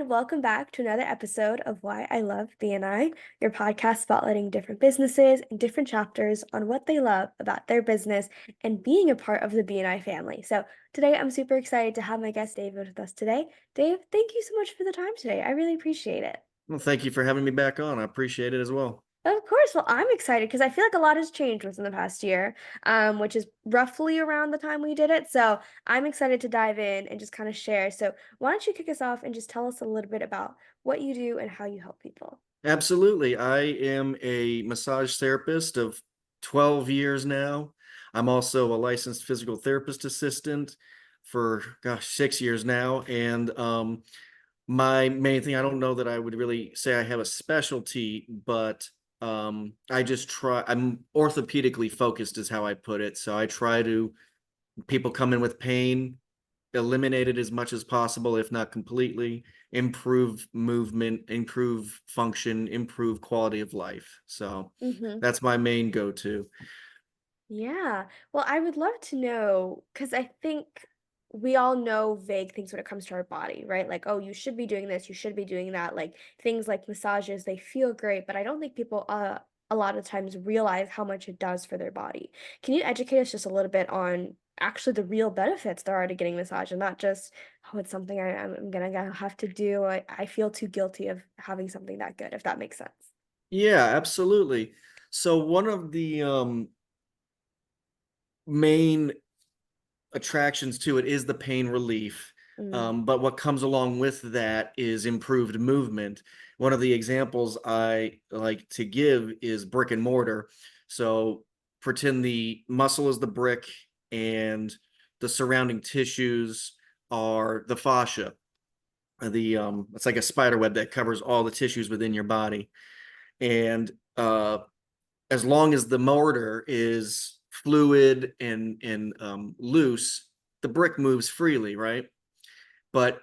and welcome back to another episode of Why I Love BNI, your podcast spotlighting different businesses and different chapters on what they love about their business and being a part of the BNI family. So today I'm super excited to have my guest David with us today. Dave, thank you so much for the time today. I really appreciate it. Well, thank you for having me back on. I appreciate it as well. Of course. Well, I'm excited because I feel like a lot has changed within the past year, which is roughly around the time we did it. So I'm excited to dive in and just kind of share. So why don't you kick us off and just tell us a little bit about what you do and how you help people? Absolutely. I am a massage therapist of 12 years now. I'm also a licensed physical therapist assistant for, 6 years now. And my main thing, I don't know that I would really say I have a specialty, but I'm orthopedically focused, is how I put it. So I try to, people come in with pain, eliminate it as much as possible, if not completely, improve movement, improve function, improve quality of life. So Mm-hmm. that's my main go-to. Yeah. Well, I would love to know because I think we all know vague things when it comes to our body, right? Like, oh, you should be doing this, you should be doing that. Like things like massages, they feel great, but I don't think people a lot of times realize how much it does for their body. Can you educate us just a little bit on actually the real benefits there are to getting massage and not just, oh, it's something I'm gonna have to do. I feel too guilty of having something that good, if that makes sense. Yeah, absolutely. So one of the main attractions to it is the pain relief. Mm, But what comes along with that is improved movement. One of the examples I like to give is brick and mortar. So pretend the muscle is the brick and the surrounding tissues are the fascia. It's like a spider web that covers all the tissues within your body. And as long as the mortar is fluid and loose, the brick moves freely, right? But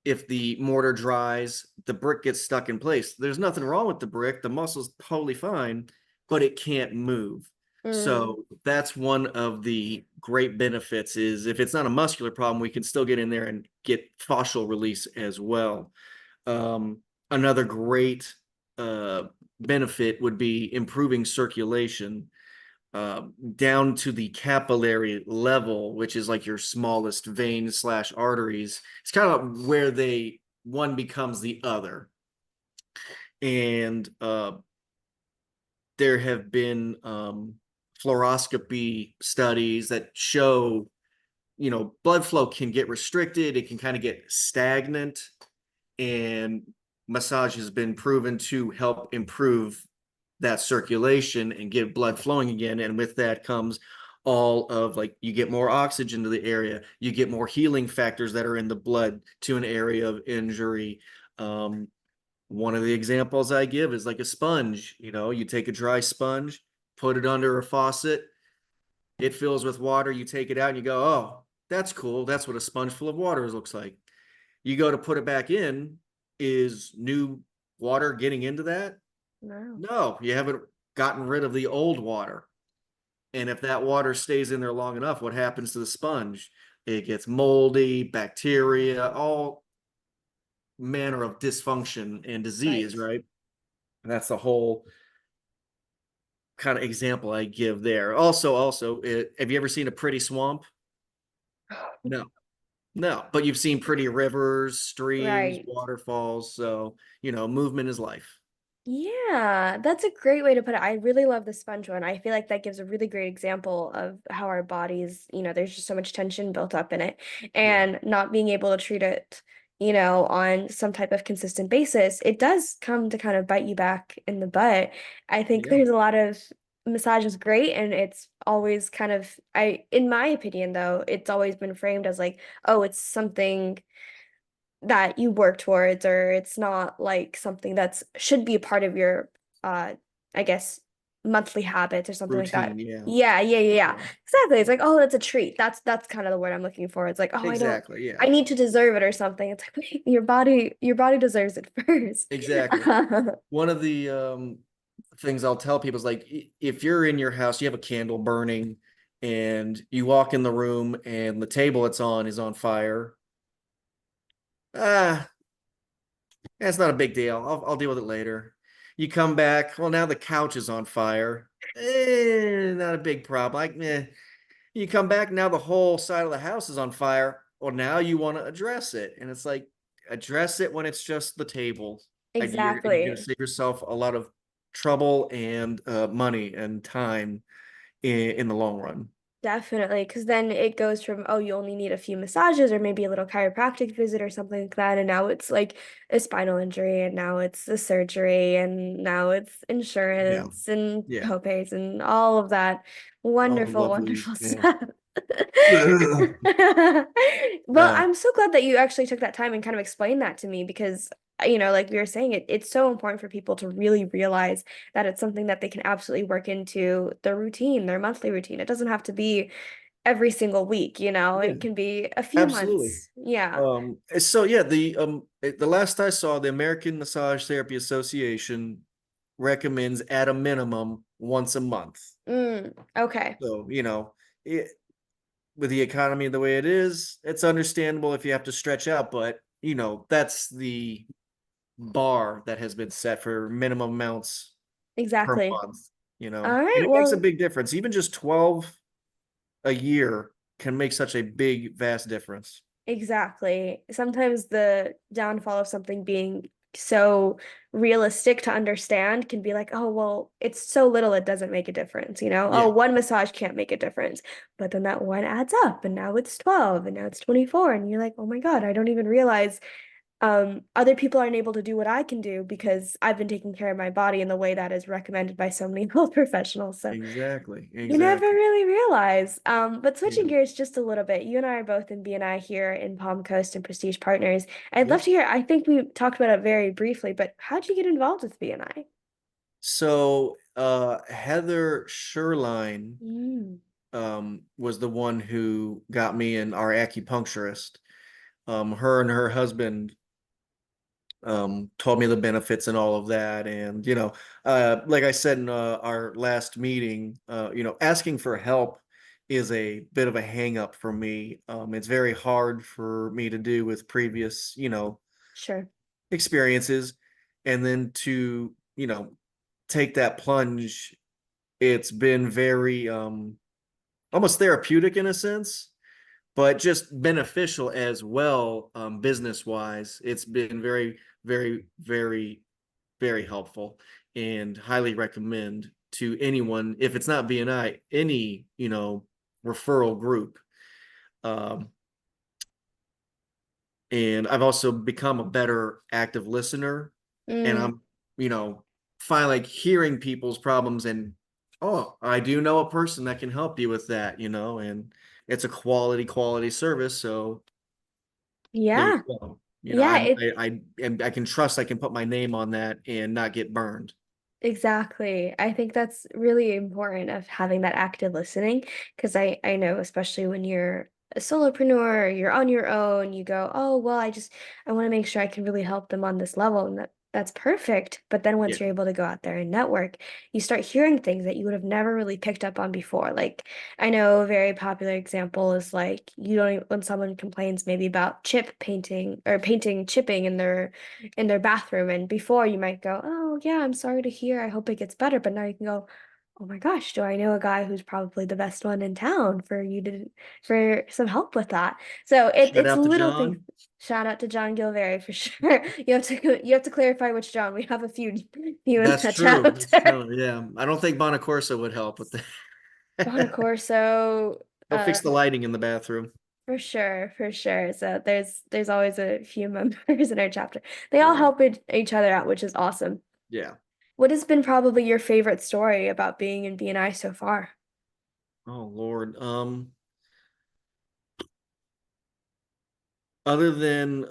if the mortar dries, the brick gets stuck in place. There's nothing wrong with the brick. The muscle's totally fine, but it can't move. mm, So that's one of the great benefits is if it's not a muscular problem, we can still get in there and get fascial release as well. Another great uh, benefit would be improving circulation down to the capillary level, which is like your smallest vein slash arteries. It's kind of where one becomes the other. And there have been fluoroscopy studies that show, blood flow can get restricted, it can kind of get stagnant, and massage has been proven to help improve that circulation and get blood flowing again. And with that comes all of like you get more oxygen to the area, you get more healing factors that are in the blood to an area of injury. Um, One of the examples I give is like a sponge. You take a dry sponge, put it under a faucet, it fills with water, you take it out and you go, oh, that's cool. That's what a sponge full of water looks like. You go to put it back in, is new water getting into that? no. No, you haven't gotten rid of the old water. And if that water stays in there long enough, what happens to the sponge? It gets moldy, bacteria, all manner of dysfunction and Right. disease, right? And that's the whole kind of example I give there. Also, have you ever seen a pretty swamp? No, no, but you've seen pretty rivers, streams, Right. waterfalls. So, movement is life. Yeah, that's a great way to put it. I really love the sponge one. I feel like that gives a really great example of how our bodies, there's just so much tension built up in it Yeah. and not being able to treat it, on some type of consistent basis. It does come to kind of bite you back in the butt. I think Yeah. there's a lot of massage is great and it's always kind of in my opinion though, it's always been framed as like, oh, it's something that you work towards or it's not like something that's should be a part of your uh I guess monthly habits or something like that. Routine. Yeah. Yeah. Yeah. Exactly. It's like, oh, that's a treat. That's kind of the word I'm looking for. It's like, oh, Exactly. I Yeah. need to deserve it or something. It's like, wait, your body deserves it first. Exactly. One of the things I'll tell people is like, if you're in your house, you have a candle burning, and you walk in the room and the table it's on is on fire. Ah, That's not a big deal. I'll deal with it later. You come back. Well, now the couch is on fire. Not a big problem. You come back. Now the whole side of the house is on fire. Well, now you want to address it. And it's like, address it when it's just the table. You're going to Exactly. save yourself a lot of trouble and money and time in the long run. Definitely, because then it goes from, oh, you only need a few massages or maybe a little chiropractic visit or something like that. And now it's like a spinal injury, and now it's the surgery, and now it's Yeah. insurance and Yeah. copays and all of that All the wonderful, lovely. wonderful Yeah. stuff. Well, Yeah. I'm so glad that you actually took that time and kind of explained that to me because, like we were saying, it's so important for people to really realize that it's something that they can absolutely work into their routine, their monthly routine. It doesn't have to be every single week, Yeah. it can be a few Absolutely. months. Yeah. So yeah, the last I saw, the American Massage Therapy Association recommends at a minimum once a month. Okay. So, it, with the economy the way it is, it's understandable if you have to stretch out, but that's the bar that has been set for minimum amounts per Exactly. month, All and right. it makes a Well, big difference. Even just 12 a year can make such a big, vast difference. exactly. Sometimes the downfall of something being so realistic to understand can be like, oh, well, it's so little, it doesn't make a difference, Oh, Yeah, one massage can't make a difference. But then that one adds up, and now it's 12, and now it's 24. And you're like, oh my God, I don't even realize other people aren't able to do what I can do because I've been taking care of my body in the way that is recommended by so many health professionals. So exactly, you never exactly. really realize. But Yeah, switching gears just a little bit, you and I are both in BNI here in Palm Coast and Prestige Partners. I'd yeah. love to hear, I think we talked about it very briefly, but how'd you get involved with BNI? So, Heather Sherline, Mm, was the one who got me in our acupuncturist. Her and her husband told me the benefits and all of that. And, like I said in our last meeting, asking for help is a bit of a hang up for me. It's very hard for me to do with previous, sure. experiences. And then to, take that plunge, it's been very almost therapeutic in a sense, but just beneficial as well, business wise. It's been very, very, very, very helpful, and highly recommend to anyone, if it's not BNI, any, referral group. Um, and I've also become a better active listener, and Mm, I'm, you know, finally like hearing people's problems, and oh, I do know a person that can help you with that, and it's a quality service. So there you yeah. go. Yeah, I can trust I can put my name on that and not get burned. exactly. I think that's really important of having that active listening because I know especially when you're a solopreneur or you're on your own, you go, "Oh, well, I want to make sure I can really help them on this level." And that's perfect. But then Yeah, once you're able to go out there and network, you start hearing things that you would have never really picked up on before. Like I know a very popular example is like you don't even, when someone complains maybe about chip painting or painting chipping in their bathroom. And before you might go, oh, yeah, I'm sorry to hear. I hope it gets better. But now you can go, oh my gosh, do I know a guy who's probably the best one in town for some help with that? So shout it's out to little things. John. Shout out to John Gilvary for sure. You have to clarify which John. We have a few in That's that true. That's chapter. true. Yeah, I don't think Bonacorsa would help with that. Bonacorso, He'll fix the lighting in the bathroom. for sure, for sure. So there's always a few members in our chapter. They all Yeah, help each other out, which is awesome. yeah. What has been probably your favorite story about being in BNI so far? Oh Lord. Other than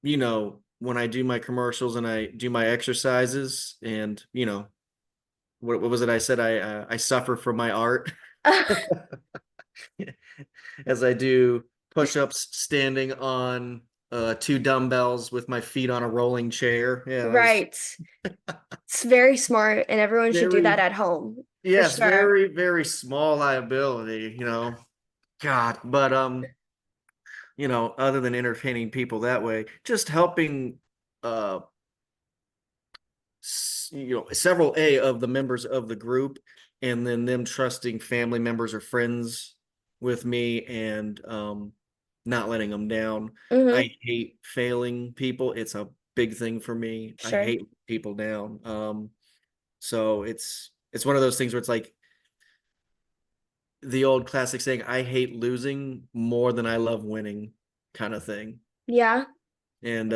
when I do my commercials and I do my exercises, and what was it I said, I suffer from my art as I do push-ups standing on two dumbbells with my feet on a rolling chair. Yeah, that was Right. It's very smart, and everyone should do that very, at home for yes, sure. very, very small liability, God. But other than entertaining people that way, just helping, uh, several of the members of the group, and then them trusting family members or friends with me, and not letting them down. I Mhm. hate failing people. It's a big thing for me. I Sure. hate people down. So it's one of those things where it's like the old classic saying, I hate losing more than I love winning, kind of thing. Yeah. And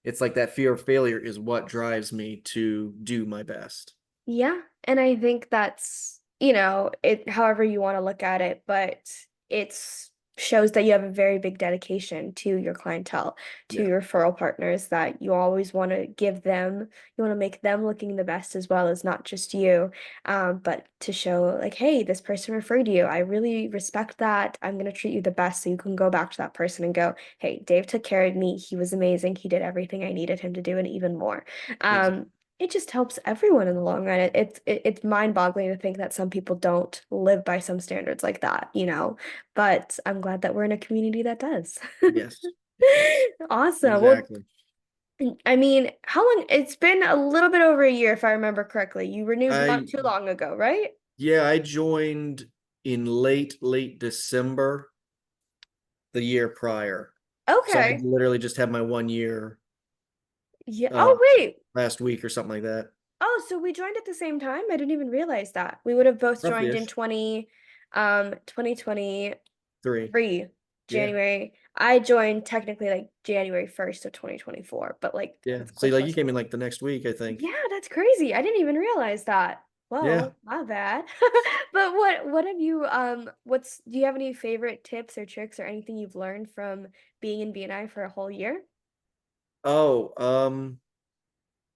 it's like that fear of failure is what drives me to do my best. Yeah, and I think that's, it however you want to look at it, but it's shows that you have a very big dedication to your clientele, to Yeah, your referral partners, that you always want to give them, you want to make them looking the best as well as not just you, but to show like, hey, this person referred you. I really respect that. I'm going to treat you the best so you can go back to that person and go, hey, Dave took care of me. He was amazing. He did everything I needed him to do and even more. exactly. It just helps everyone in the long run. It's mind-boggling to think that some people don't live by some standards like that. But I'm glad that we're in a community that does. Yes, yes, Awesome. Well, exactly. I mean, how long? It's been a little bit over a year, if I remember correctly. You renewed not I too long ago, right? Yeah, I joined in late December the year prior. So I Okay. literally just had my 1 year Yeah. uh Oh, wait. last week or something like that. Oh, so we joined at the same time? I didn't even realize that. We would have both Roughly joined in ish. 2020 Three. free Yeah. January. I joined technically like January 1st of 2024, but like Yeah. that's So like you close. came in like the next week, I think. Yeah, that's crazy. I didn't even realize that. Yeah. Whoa, my bad. But what have you what's do you have any favorite tips or tricks or anything you've learned from being in BNI for a whole year? Oh,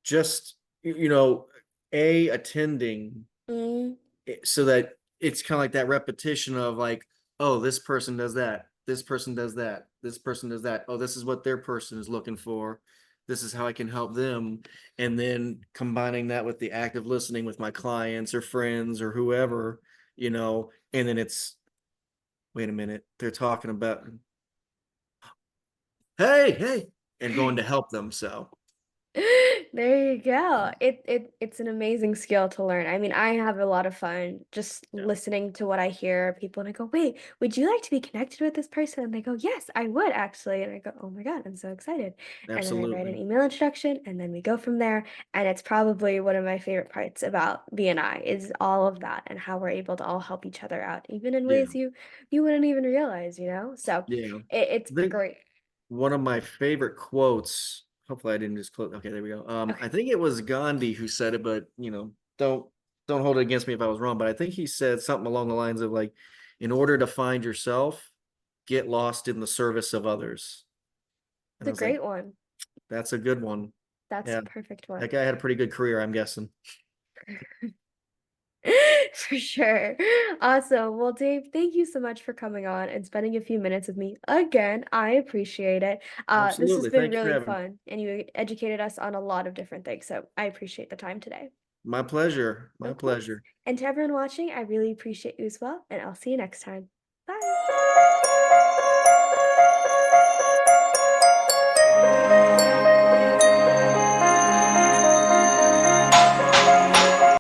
just attending, Mm, so that it's kind of like that repetition of like, oh, this person does that, this person does that, this person does that, oh, this is what their person is looking for, this is how I can help them, and then combining that with the active listening with my clients or friends or whoever, and then it's, wait a minute, they're talking about, hey, and going to help them. So there you go. It's an amazing skill to learn. I mean, I have a lot of fun just yeah, listening to what I hear people and I go, "Wait, would you like to be connected with this person?" And they go, "Yes, I would actually." And I go, "Oh my God, I'm so excited." And then I write an absolutely. email introduction and then we go from there. And it's probably one of my favorite parts about BNI is all of that and how we're able to all help each other out, even in Yeah, ways you wouldn't even realize. So yeah. it's I think great. one of my favorite quotes, hopefully I didn't just quote, okay, there we go. I Okay. think it was Gandhi who said it, but don't hold it against me if I was wrong, but I think he said something along the lines of like, in order to find yourself, get lost in the service of others. And It's I a was like, great one. that's a good one. That's a Yeah, perfect that one. guy had a pretty good career, I'm guessing. For sure. Awesome. Well, Dave, thank you so much for coming on and spending a few minutes with me again. I appreciate it. This has Absolutely. been Thank you for really having me. fun, and you educated us on a lot of different things. So I appreciate the time today. My pleasure. My Of course. pleasure. And to everyone watching, I really appreciate you as well, and I'll see you next time. Bye.